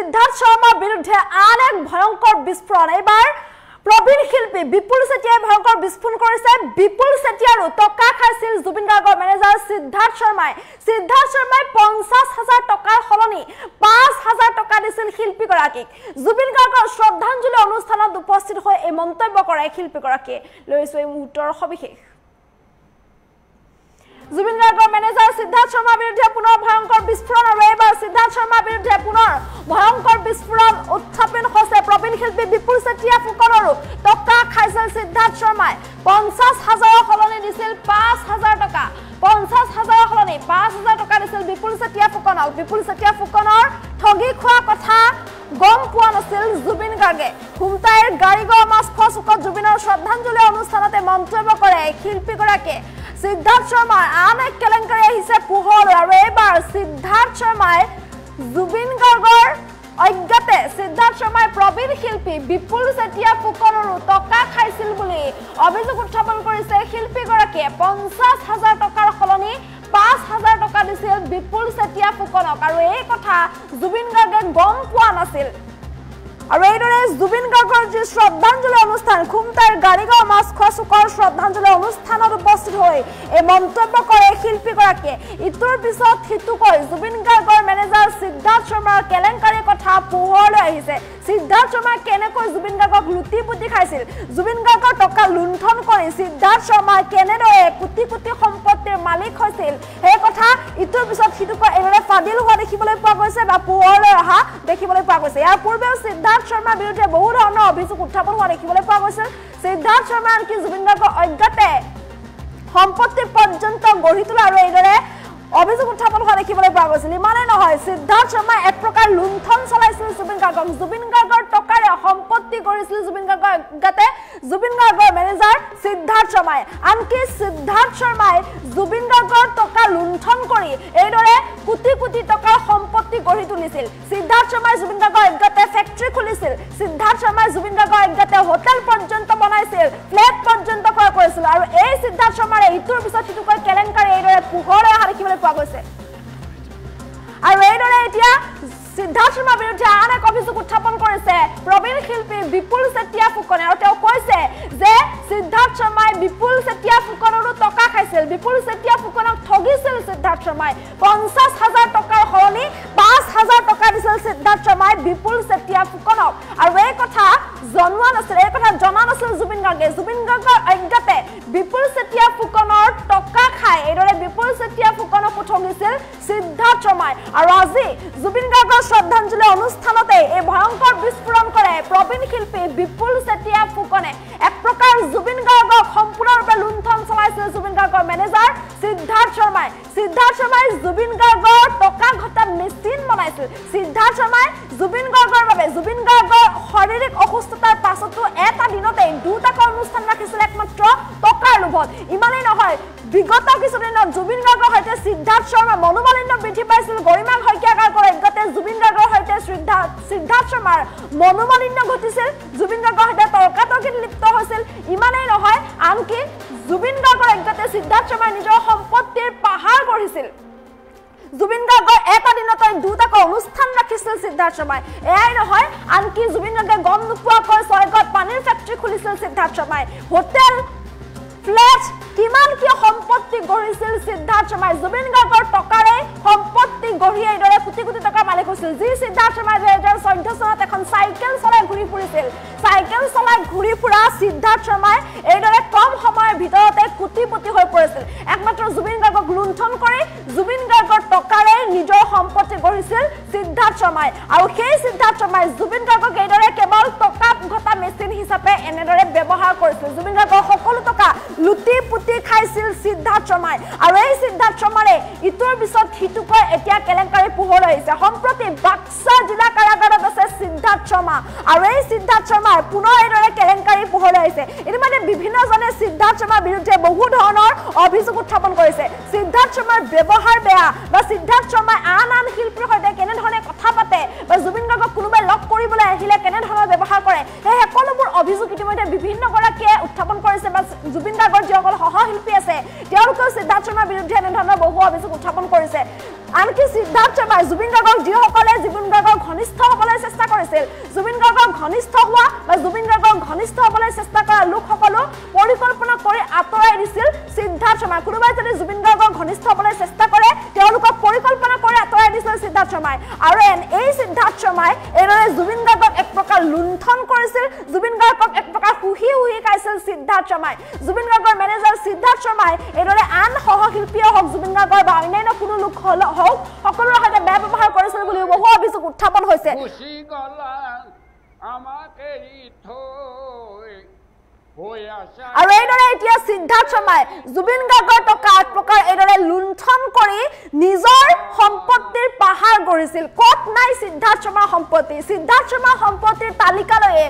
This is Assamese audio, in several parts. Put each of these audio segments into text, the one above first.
সিদ্ধাৰ্থ শৰ্মাৰ বিৰুদ্ধে আন এক ভয়ংকৰ বিস্ফোৰণ এবাৰ প্ৰবীণ শিল্পী বিপুল চেতিয়াই ভয়ংকৰ বিস্ফোৰণ কৰিছে বিপুল চেতিয়াৰ টকা খাইছিল জুবিন গাৰ্গৰ মেনেজাৰ সিদ্ধাৰ্থ শৰ্মাই 50,000 টকাৰ সলনি 5,000 টকা দিছিল শিল্পীগৰাকীক জুবিন গাৰ্গৰ শ্ৰদ্ধাঞ্জলি অনুষ্ঠানত উপস্থিত হৈ এই মন্তব্য কৰে শিল্পীগৰাকীয়ে লৈছো এই মুহূৰ্তৰ সবিশেষ জুবিন গাৰ্গৰ মেনেজাৰ সিদ্ধাৰ্থ শৰ্মাৰ বিৰুদ্ধে পুনৰ ভয়ংকৰ বিস্ফোৰণ আৰু এবাৰ সিদ্ধাৰ্থ শৰ্মাৰ বিৰুদ্ধে পুনৰ ভয়ংকৰ বিস্ফোৰণ উত্থাপন হৈছে প্ৰবীণ শিল্পী বিপুল চেতিয়া ফুকনৰো টকা খাইছিল সিদ্ধাৰ্থ শৰ্মাই 50,000 সলনি দিছিল 5,000 টকা 50,000 সলনি 5,000 টকা দিছিল বিপুল চেতিয়া ফুকনৰ ঠগি খোৱা কথা গম পোৱা নাছিল জুবিন গাৰ্গে হুমতাইৰ গাড়ীগড় মাছখোৱা চুকত জুবিনৰ শ্ৰদ্ধাঞ্জলি অনুষ্ঠানতে মন্তব্য কৰে শিল্পীগৰাকীয়ে সিদ্ধাৰ্থ শৰ্মাৰ আন এক কেলেংকাৰী আহিছে পোহৰ আৰু এবাৰ সিদ্ধাৰ্থ শৰ্মাই জুবিন গাৰ্গৰ অজ্ঞাতে সিদ্ধাৰ্থ শৰ্মাই প্ৰবীণ শিল্পী বিপুল চেতিয়া ফুকনৰো টকা খাইছিল বুলি অভিযোগ উত্থাপন কৰিছে শিল্পীগৰাকীয়ে 50,000 টকাৰ সলনি 5,000 টকা দিছিল বিপুল চেতিয়া ফুকনক আৰু এই কথা জুবিন গাৰ্গে গম পোৱা নাছিল আৰু এইদৰে জুবিন গাৰ্গৰ যি শ্ৰদ্ধাঞ্জলি অনুষ্ঠান খুমতাইৰ গাড়ীগড় মাছখোৱা চুকৰ শ্ৰদ্ধাঞ্জলি অনুষ্ঠানত উপস্থিত হৈ এই মন্তব্য কৰে শিল্পীগৰাকীয়ে ইটোৰ পিছত সিটোকৈ জুবিন গাৰ্গৰ মেনেজাৰ সিদ্ধাৰ্থ শৰ্মাৰ কেলেংকাৰীৰ কথা পোহৰলৈ আহিছে সিদ্ধাৰ্থ শৰ্মাই কেনেকৈ জুবিন গাৰ্গক লুটি পুতি খাইছিল জুবিন গাৰ্গৰ টকা লুণ্ঠন কৰি সিদ্ধাৰ্থ শৰ্মাই কেনেদৰে কোটি কোটি সম্পত্তিৰ মালিক হৈছিল সেই কথা ইটোৰ পিছত সিটোকৈ এনেদৰে ফাদিল হোৱা দেখিবলৈ পোৱা গৈছে বা পোহৰলৈ অহা দেখিবলৈ পোৱা গৈছে ইয়াৰ পূৰ্বেও সিদ্ধাৰ্থ শৰ্মাৰ বিৰুদ্ধে বহু ধৰণৰ অভিযোগ উত্থাপন হোৱা দেখিবলৈ পোৱা গৈছিল সিদ্ধাৰ্থ শৰ্মা আনকি জুবিন গাৰ্গৰ অজ্ঞাতে সম্পত্তি পৰ্যন্ত গঢ়ি তোলা আৰু এইদৰে অভিযোগ উত্থাপন হোৱা দেখিবলৈ পোৱা গৈছিল ইমানে নহয় সিদ্ধাৰ্থ শৰ্মাই এক প্ৰকাৰ লুণ্ঠন চলাইছিল জুবিন গাৰ্গৰ টকাৰে সম্পত্তি গঢ়িছিল জুবিন গাৰ্গৰ অজ্ঞাতে জুবিন গাৰ্গৰ মেনেজাৰ সিদ্ধাৰ্থ শৰ্মাই আনকি সিদ্ধাৰ্থ শৰ্মাই জুবিন গাৰ্গৰ টকা লুণ্ঠন কৰি এইদৰে কোটি কোটি টকাৰ সম্পত্তি গঢ়ি তুলিছিল সিদ্ধাৰ্থ শৰ্মাই জুবিন গাৰ্গৰ অজ্ঞাতে ফেক্টৰী খুলিছিল সিদ্ধাৰ্থ শৰ্মাই জুবিন গাৰ্গৰ অজ্ঞাতে হোটেল পৰ্যন্ত বনাইছিল ফ্লেট পৰ্যন্ত ক্ৰয় কৰিছিল আৰু এই সিদ্ধাৰ্থ শৰ্মাৰে ইটোৰ পিছত সিটোকৈ কেলেংকাৰী এইদৰে পোহৰলৈ অহা দেখিবলৈ পোৱা গৈছে আৰু এইদৰে এতিয়া সিদ্ধাৰ্থ শৰ্মাৰ বিৰুদ্ধে আন এক অভিযোগ উত্থাপন কৰিছে প্ৰবীণ শিল্পী বিপুল চেতিয়া ফুকনে আৰু তেওঁ কৈছে যে সিদ্ধাৰ্থ শৰ্মাই বিপুল চেতিয়া ফুকনৰো টকা খাইছিল বিপুল চেতিয়া ফুকনক ঠগিছিল সিদ্ধাৰ্থ শৰ্মাই 50,000 টকাৰ সলনি 5,000 টকা দিছিল সিদ্ধাৰ্থ শৰ্মাই বিপুল চেতিয়া ফুকনক আৰু এই কথা জনোৱা নাছিল এই কথা জনা নাছিল জুবিন গাৰ্গৰ অজ্ঞাতে বিপুল চেতিয়া ফুকনৰ টকা খাই এইদৰে বিপুল চেতিয়া ফুকনক ঠগিছিল সিদ্ধাৰ্থ শৰ্মাই আৰু আজি জুবিন গাৰ্গৰ শ্ৰদ্ধাঞ্জলি অনুষ্ঠানতে এই ভয়ংকৰ বিস্ফোৰণ কৰে প্ৰবীণ শিল্পী বিপুল চেতিয়া ফুকনে এক প্ৰকাৰ জুবিন গাৰ্গক সম্পূৰ্ণৰূপে লুণ্ঠন চলাইছিল জুবিন গাৰ্গৰ মেনেজাৰ সিদ্ধাৰ্থ শৰ্মাই জুবিন গাৰ্গৰ টকা ঘটাত মেচিন বনাইছিল সিদ্ধাৰ্থ শৰ্মাই জুবিন গাৰ্গৰ বাবে জুবিন গাৰ্গৰ শাৰীৰিক অসুস্থতাৰ পাছতো এটা দিনতে দুটাকৈ অনুষ্ঠান ৰাখিছিল একমাত্ৰ টকাৰ লোভত ইমানেই নহয় বিগত কিছুদিনত জুবিন গাৰ্গৰ সৈতে সিদ্ধাৰ্থ শৰ্মা মনোমালিন্য বৃদ্ধি পাইছিল গৰিমা শইকীয়াৰ অজ্ঞাতে জুবিন গাৰ্গৰ সৈতে সিদ্ধাৰ্থ শৰ্মাৰ মনোমালিন্য ঘটিছিল জুবিন গাৰ্গৰ সৈতে তৰ্কাতৰ্কিত লিপ্ত হৈছিল ইমানেই নহয় আনকি জুবিন গাৰ্গৰ অজ্ঞাতে সিদ্ধাৰ্থ শৰ্মাই নিজৰ সম্পত্তিৰ পাহাৰ গঢ়িছিল জুবিন গাৰ্গৰ এটা দিনতে দুটাকৈ অনুষ্ঠান ৰাখিছিল সিদ্ধাৰ্থ শৰ্মাই এয়াই নহয় আনকি জুবিন গাৰ্গে গম নোপোৱাকৈ ছয়গত পানীৰ ফেক্টৰী খুলিছিল সিদ্ধাৰ্থ শৰ্মাই হোটেল ফ্লেট কিমান কি সম্পত্তি গঢ়িছিল সিদ্ধাৰ্থ শৰ্মাই জুবিন গাৰ্গৰ টকাৰে সম্পত্তি গঢ়ি এইদৰে কোটি কোটি টকাৰ মালিক হৈছিল যি সিদ্ধাৰ্থ শৰ্মাই 2014 চনত এখন চাইকেল চলাই ঘূৰি ফুৰা সিদ্ধাৰ্থ শৰ্মাই এইদৰে কম সময়ৰ ভিতৰতে কোটিপতি হৈ পৰিছিল একমাত্ৰ জুবিন গাৰ্গক লুণ্ঠন কৰি জুবিন গাৰ্গৰ টকাৰে নিজৰ সম্পত্তি গঢ়িছিল সিদ্ধাৰ্থ শৰ্মাই আৰু সেই সিদ্ধাৰ্থ শৰ্মাই জুবিন গাৰ্গক এইদৰে কেৱল টকা ঘটা মেচিন হিচাপে এনেদৰে ব্যৱহাৰ কৰিছিল জুবিন গাৰ্গৰ সকলো টকা লুটি পুতি খাইছিল সিদ্ধাৰ্থ শৰ্মাই আৰু এই সিদ্ধাৰ্থ শৰ্মাৰে ইটোৰ পিছত সিটোকৈ এতিয়া কেলেংকাৰী পোহৰ আহিছে সম্প্ৰতি বাক্সা জিলা কাৰাগাৰত আছে সিদ্ধাৰ্থ শৰ্মা আৰু এই সিদ্ধাৰ্থ শৰ্মাৰ পুনৰ এইদৰে কেলেংকাৰী পোহৰ আহিছে ইতিমধ্যে বিভিন্নজনে সিদ্ধাৰ্থ শৰ্মাৰ বিৰুদ্ধে বহু ধৰণৰ অভিযোগ উত্থাপন কৰিছে সিদ্ধাৰ্থ শৰ্মাৰ ব্যৱহাৰ বেয়া বা সিদ্ধাৰ্থ শৰ্মাই আন শিল্পীৰ সৈতে কেনেধৰণে কথা পাতে বা জুবিন গাৰ্গক কোনোবাই লগ কৰিবলৈ আহিলে কেনেধৰণৰ ব্যৱহাৰ কৰে এই সকলোবোৰ অভিযোগ ইতিমধ্যে বিভিন্নগৰাকীয়ে উত্থাপন কৰিছে বা জুবিন গাৰ্গৰ যিসকল সহশিল্পী আছে তেওঁলোকেও সিদ্ধাৰ্থ শৰ্মাৰ বিৰুদ্ধে এনেধৰণৰ বহু অভিযোগ উত্থাপন কৰিছে আনকি সিদ্ধাৰ্থ শৰ্মাই জুবিন গাৰ্গক যিসকলে জুবিন গাৰ্গৰ ঘনিষ্ঠসকলে কৰিছিল জুবিন গাৰ্গৰ ঘনিষ্ঠ হোৱা বা জুবিন গাৰ্গৰ ঘনিষ্ঠ হ'বলৈ চেষ্টা কৰা লোকসকলো পৰিকল্পনা কৰি আঁতৰাই দিছিল সিদ্ধাৰ্থ শৰ্মাই কোনোবাই যদি জুবিন গাৰ্গৰ ঘনিষ্ঠ হ'বলৈ চেষ্টা কৰে তেওঁলোকক পৰিকল্পনা কৰি আঁতৰাই দিছিল সিদ্ধাৰ্থ শৰ্মাই আৰু এই সিদ্ধাৰ্থ শৰ্মাই এনেদৰে জুবিন গাৰ্গক এক প্ৰকাৰ লুণ্ঠন কৰিছিল জুবিন গাৰ্গক এক প্ৰকাৰ হুহি খাইছিল সিদ্ধাৰ্থ শৰ্মাই জুবিন গাৰ্গৰ মেনেজাৰ সিদ্ধাৰ্থ শৰ্মাই এনেদৰে আন সহশিল্পীয়ে হওক জুবিন গাৰ্গৰ বা অন্যান্য কোনো লোক হওক সকলোৰে সৈতে বেয়া ব্যৱহাৰ কৰিছিল বুলি বহু অভিযোগ উত্থাপন হৈছে আৰু এইদৰে এতিয়া সিদ্ধাৰ্থ শৰ্মাই জুবিন গাৰ্গৰ টকা এক প্ৰকাৰ এইদৰে লুণ্ঠন কৰি নিজৰ সম্পত্তিৰ পাহাৰ গঢ়িছিল ক'ত নাই সিদ্ধাৰ্থ শৰ্মাৰ সম্পত্তি সিদ্ধাৰ্থ শৰ্মাৰ সম্পত্তিৰ তালিকালৈয়ে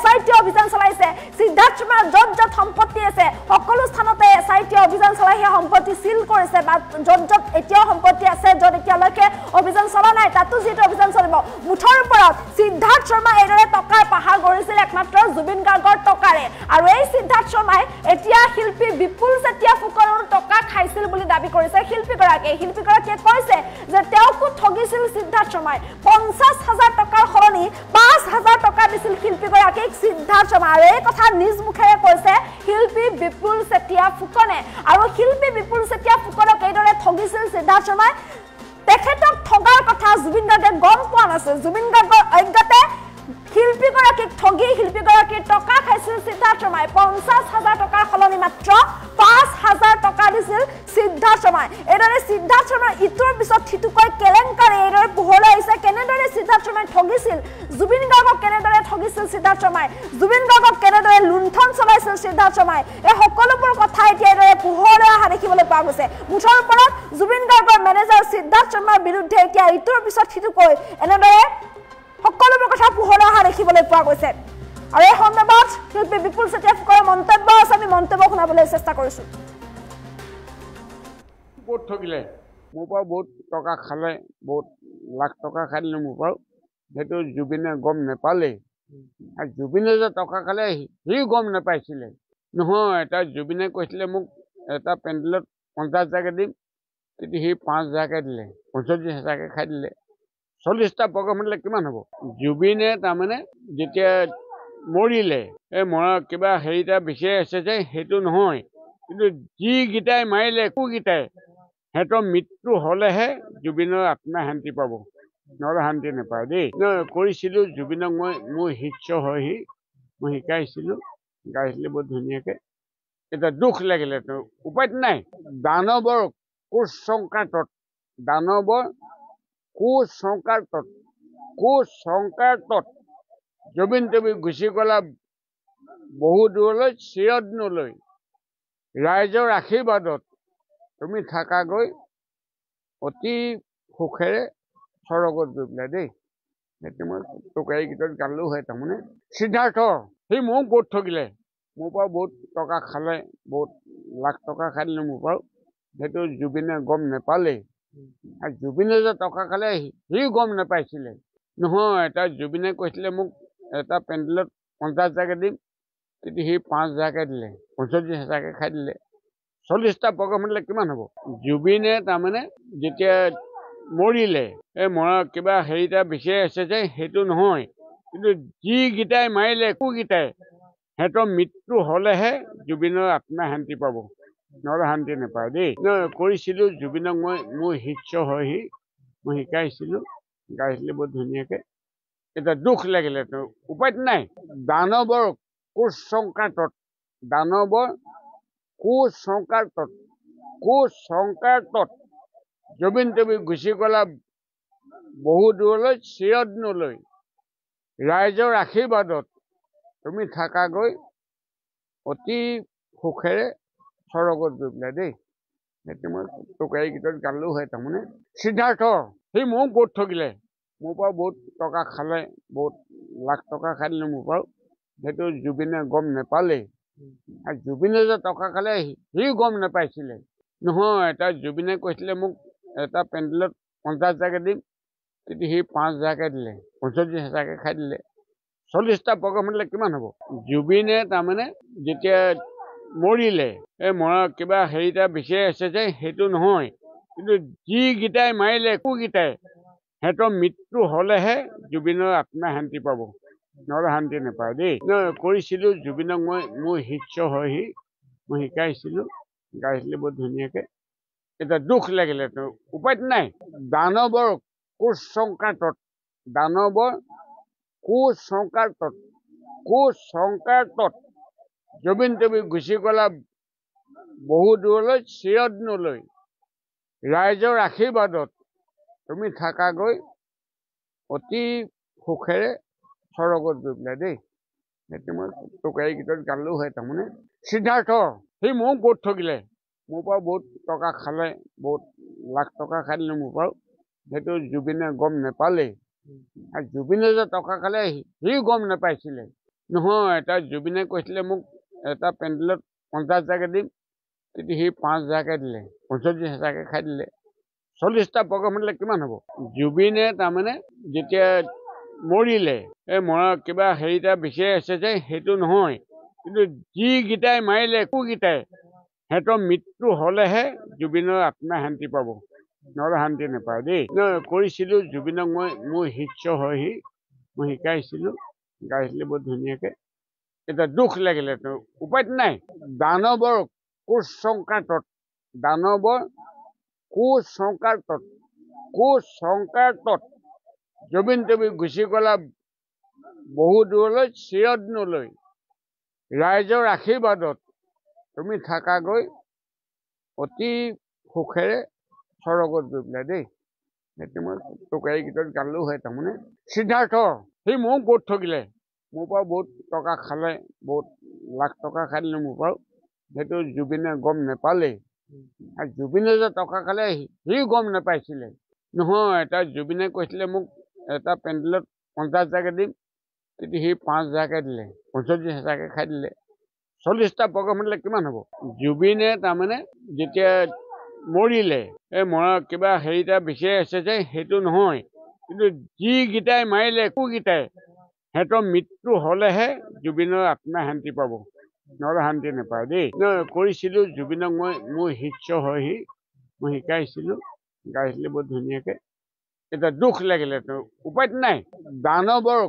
SIT অভিযান চলাইছে সিদ্ধাৰ্থ শৰ্মাৰ য'ত য'ত সম্পত্তি আছে সকলো স্থানতে SIT অভিযান চলাই সেই সম্পত্তি সিল কৰিছে বা য'ত য'ত এতিয়াও সম্পত্তি আছে য'ত এতিয়ালৈকে অভিযান চলা নাই তাতো যিটো অভিযান চলিব মুঠৰ ওপৰত সিদ্ধাৰ্থ শৰ্মা এইদৰে টকাৰ পাহাৰ গঢ়িছিল একমাত্ৰ জুবিন গাৰ্গৰ টকাৰে আৰু এই সিদ্ধাৰ্থ শৰ্মাই এতিয়া শিল্পী বিপুল চেতিয়া ফুকনৰ টকা খাইছিল বুলি দাবী কৰিছে শিল্পীগৰাকীয়ে কৈছে যে তেওঁকো ঠগিছিল সিদ্ধাৰ্থ শৰ্মাই 50,000 টকাৰ সলনি 5,000 টকা দিছিল শিল্পীগৰাকীক সিদ্ধাৰ্থ শৰ্মা আৰু এই কথা নিজ মুখেৰে কৈছে শিল্পী বিপুল চেতিয়া ফুকনে আৰু শিল্পী বিপুল চেতিয়া ফুকনক এইদৰে ঠগিছিল সিদ্ধাৰ্থ শৰ্মাই তেখেতক ঠগাৰ কথা জুবিন গাৰ্গে গম পোৱা নাছিল জুবিন গাৰ্গৰ অজ্ঞাতে শিল্পীগৰাকীক ঠগি শিল্পীগৰাকীৰ টকা খাইছিল সিদ্ধাৰ্থ শৰ্মাই 50,000 টকাৰ সলনি মাত্ৰ 5,000 টকা দিছিল সিদ্ধাৰ্থ শৰ্মাই এইদৰে সিদ্ধাৰ্থ শৰ্মাৰ ইটোৰ পিছত সিটোকৈ কেলেংকাৰী এইদৰে পোহৰলৈ আহিছে কেনেদৰে সিদ্ধাৰ্থ শৰ্মাই ঠগিছিল জুবিন গাৰ্গক কেনেদৰে ঠগিছিল সিদ্ধাৰ্থ শৰ্মাই জুবিন গাৰ্গক কেনেদৰে লুণ্ঠন চলাইছিল সিদ্ধাৰ্থ শৰ্মাই এই সকলোবোৰ কথা এতিয়া এইদৰে পোহৰলৈ অহা দেখিবলৈ পোৱা গৈছে মুঠৰ ওপৰত জুবিন গাৰ্গৰ মেনেজাৰ সিদ্ধাৰ্থ শৰ্মাৰ বিৰুদ্ধে এতিয়া ইটোৰ পিছত সিটোকৈ এনেদৰে সকলোবোৰ কথা পোহৰলৈ অহা দেখিবলৈ পোৱা গৈছে আৰু এই সন্দৰ্ভত শিল্পী বিপুল চেতিয়া ফুকনৰ মন্তব্য আছে আমি মন্তব্য শুনাবলৈ চেষ্টা কৰিছোঁ বহুত ঠগিলে মোৰ পৰা বহুত টকা খালে বহুত লাখ টকা খাই দিলে মোৰ পৰা সেইটো জুবিনে গম নাপালেই আৰু জুবিনে যে টকা খালে সি গম নাপাইছিলে নহয় এটা জুবিনে কৈছিলে মোক এটা পেণ্ডেলত 50,000কে দিম কিন্তু সি 5,000কে দিলে 45,000কে খাই দিলে 40টা প্ৰগ্ৰাম হ'লে কিমান হ'ব জুবিনে তাৰমানে যেতিয়া মৰিলে এই মৰা কিবা হেৰিটা বিচাৰি আছে যে সেইটো নহয় কিন্তু যিকেইটাই মাৰিলে একোকেইটাই সিহঁতৰ মৃত্যু হ'লেহে জুবিনৰ আত্মা শান্তি পাব নহ'লে শান্তি নাপায় দেই কৰিছিলোঁ জুবিনক মোৰ শিষ্য হয়হি মই শিকাইছিলোঁ গাইছিলোঁ বহুত ধুনীয়াকৈ এতিয়া দুখ লাগিলে উপায়তো নাই দানৱৰ কুসংস্কাৰত জুবিন তুমি গুচি গ'লা বহু দূৰলৈ চিৰদিনলৈ ৰাইজৰ আশীৰ্বাদত তুমি থাকাগৈ অতি সুখেৰে স্বৰ্গত গৈ পেলাই দেই সেইটো মই টোকাৰী গীতত গালোঁ হয় তাৰমানে সিদ্ধাৰ্থ সি মোক বহুত ঠগিলে মোৰ পৰা বহুত টকা খালে বহুত লাখ টকা খাই দিলে মোৰ পৰা সেইটো জুবিনে গম নাপালেই আৰু জুবিনে যে টকা খালে সি গম নাপাইছিলে নহয় এটা জুবিনে কৈছিলে মোক এটা পেণ্ডেলত 50,000কে দিম কিন্তু সি 5,000কে দিলে 45,000কে খাই দিলে 40টা প্ৰগ্ৰাম হ'লে কিমান হ'ব জুবিনে তাৰমানে যেতিয়া মৰিলে এই মৰা কিবা হেৰিটা বিচাৰি আছে যে সেইটো নহয় কিন্তু যিকেইটাই মাৰিলে একোকেইটাই সিহঁতৰ মৃত্যু হ'লেহে জুবিনৰ আত্মা শান্তি পাব নহ'লে শান্তি নাপায় দেই কৰিছিলোঁ জুবিনক মোৰ শিষ্য হয়হি মই শিকাইছিলোঁ গাইছিলোঁ বহুত ধুনীয়াকৈ এতিয়া দুখ লাগিলে উপায়তো নাই দানৱৰ কুসংস্কাৰত জুবিন তুমি গুচি গ'লা বহু দূৰলৈ চিৰদিনলৈ ৰাইজৰ আশীৰ্বাদত তুমি থাকাগৈ অতি সুখেৰে স্বৰ্গত গৈ পেলাই দেই সেইটো মই টোকাৰী গীতত গালোঁ হয় তাৰমানে সিদ্ধাৰ্থ সি মোক বহুত ঠগিলে মোৰ পৰা বহুত টকা খালে বহুত লাখ টকা খাই দিলে মোৰ পৰা সেইটো জুবিনে গম নাপালেই আৰু জুবিনে যে টকা খালে সি গম নাপাইছিলে নহয় এটা জুবিনে কৈছিলে মোক এটা পেণ্ডেলত 50,000কে দিম কিন্তু সি 5,000কে দিলে 45,000কে খাই দিলে 40টা প্ৰগ্ৰাম হ'লে কিমান হ'ব জুবিনে তাৰমানে যেতিয়া মৰিলে এই মৰা কিবা হেৰিটা বিচাৰি আছে যে সেইটো নহয় কিন্তু যিকেইটাই মাৰিলে একোকেইটাই সিহঁতৰ মৃত্যু হ'লেহে জুবিনৰ আত্মা শান্তি পাব, নহ'লে শান্তি নাপায় দেই। কৰিছিলোঁ জুবিনক মই মোৰ শিষ্য হয়হি, মই শিকাইছিলোঁ, গাইছিলোঁ বহুত ধুনীয়াকৈ। এতিয়া দুখ লাগিলে তো উপায়তো নাই। দানৱৰ কুসংস্কাৰত, দানৱৰ কুসংস্কাৰত জবিন তুমি গুচি গ'লা বহু দূৰলৈ, চিৰদিনলৈ। ৰাইজৰ আশীৰ্বাদত তুমি থাকাগৈ অতি সুখেৰে স্বৰ্গত গৈ পেলাই দেই। সেইটো মই টোকাৰী গীতত গালোঁ হয়। তাৰমানে সিদ্ধাৰ্থ সি মোক বহুত ঠগিলে, মোৰ পৰা বহুত টকা খালে, বহুত লাখ টকা খাই দিলে মোৰ পৰা। সেইটো জুবিনে গম নাপালেই। আৰু জুবিনে যে টকা খালে সি গম নাপাইছিলে নহয়। এটা জুবিনে কৈছিলে মোক এটা পেণ্ডেলত 50,000 দিম, তেতিয়া সি 5,000 দিলে, 45,000 খাই দিলে। 40টা প্ৰগ্ৰাম হ'লে কিমান হ'ব? জুবিনে তাৰমানে যেতিয়া মৰিলে, এই মৰা কিবা হেৰিটা বিচাৰি আছে যে সেইটো নহয়, কিন্তু যিকেইটাই মাৰিলে একোকেইটাই সিহঁতৰ মৃত্যু হ'লেহে জুবিনৰ আত্মা শান্তি পাব, নহ'লে শান্তি নাপায় দেই। কৰিছিলোঁ জুবিনক মই মোৰ শিষ্য হয়হি, মই শিকাইছিলোঁ, গাইছিলোঁ বহুত ধুনীয়াকৈ। এতিয়া দুখ লাগিলে তো উপায়তো নাই। দানৱৰ কুসংস্কাৰত জবিন তুমি গুচি গ'লা বহু দূৰলৈ, চিৰদিনলৈ। ৰাইজৰ আশীৰ্বাদত তুমি থাকাগৈ অতি সুখেৰে স্বৰ্গত গৈ পেলাই দেই। সেইটো মই টোকাৰী গীতত গালোঁ হয়। তাৰমানে সিদ্ধাৰ্থ সি মোক বহুত ঠগিলে, মোৰ পৰা বহুত টকা খালে, বহুত লাখ টকা খাই দিলে মোৰ পৰা। সেইটো জুবিনে গম নাপালেই। আৰু জুবিনে যে টকা খালে সি গম নাপাইছিলে নহয়। এটা জুবিনে কৈছিলে মোক এটা পেণ্ডেলত 50,000 দিম, তেতিয়া সি 5,000 দিলে, 45,000 খাই দিলে। 40টা প্ৰগ্ৰাম হ'লে কিমান হ'ব? জুবিনে তাৰমানে যেতিয়া মৰিলে, এই মৰা কিবা হেৰিটা বিচাৰি আছে যে সেইটো নহয়, কিন্তু যিকেইটাই মাৰিলে একোকেইটাই সিহঁতৰ মৃত্যু হ'লেহে জুবিনৰ আত্মা শান্তি পাব, নহ'লে শান্তি নাপায় দেই। কৰিছিলোঁ জুবিনক মই মোৰ শিষ্য হয়হি, মই শিকাইছিলোঁ, গাইছিলোঁ বহুত ধুনীয়াকৈ। এতিয়া দুখ লাগিলে তো উপায়তো নাই। দানৱৰ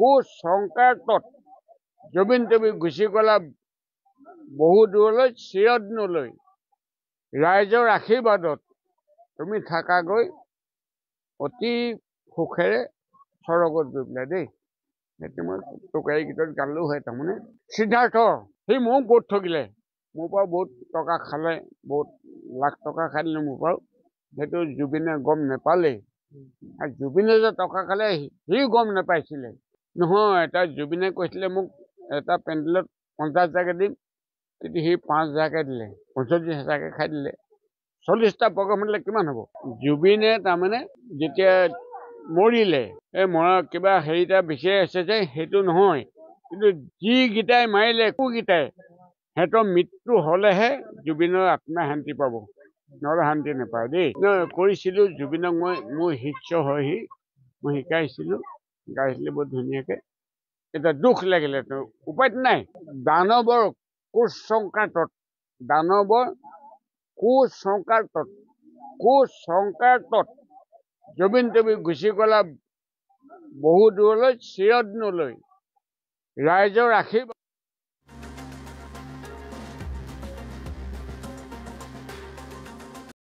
কুসংস্কাৰত জবিন তুমি গুচি গ'লা বহু দূৰলৈ, চিৰদিনলৈ। ৰাইজৰ আশীৰ্বাদত তুমি থাকাগৈ অতি সুখেৰে স্বৰ্গত গৈ পেলাই দেই। সেইটো মই টোকাৰী গীতত গালোঁ হয়। তাৰমানে সিদ্ধাৰ্থ সি মোক বহুত ঠগিলে, মোৰ পৰা বহুত টকা খালে, বহুত লাখ টকা খাই দিলে মোৰ পৰা। সেইটো জুবিনে গম নাপালেই। আৰু জুবিনে যে টকা খালে সি গম নাপাইছিলে নহয়। এটা জুবিনে কৈছিলে মোক এটা পেণ্ডেলত 50,000 দিম, তেতিয়া সি 5,000 দিলে, 45,000 খাই দিলে। 40টা প্ৰগ্ৰাম হ'লে কিমান হ'ব? জুবিনে তাৰমানে যেতিয়া মৰিলে, এই মৰা কিবা হেৰিটা বিচাৰি আছে যে সেইটো নহয়, কিন্তু যিকেইটাই মাৰিলে একোকেইটাই সিহঁতৰ মৃত্যু হ'লেহে জুবিনৰ আত্মা শান্তি পাব, নহ'লে শান্তি নাপায় দেই। কৰিছিলোঁ জুবিনক মই মোৰ শিষ্য হয়হি, মই শিকাইছিলোঁ, গাইছিলোঁ বহুত ধুনীয়াকৈ। এতিয়া দুখ লাগিলে তো উপায়তো নাই। দানৱৰ কুসংস্কাৰত জবিন তুমি গুচি গ'লা বহু দূৰলৈ, চিৰদিনলৈ। ৰাইজৰ আশীৰ্বাদ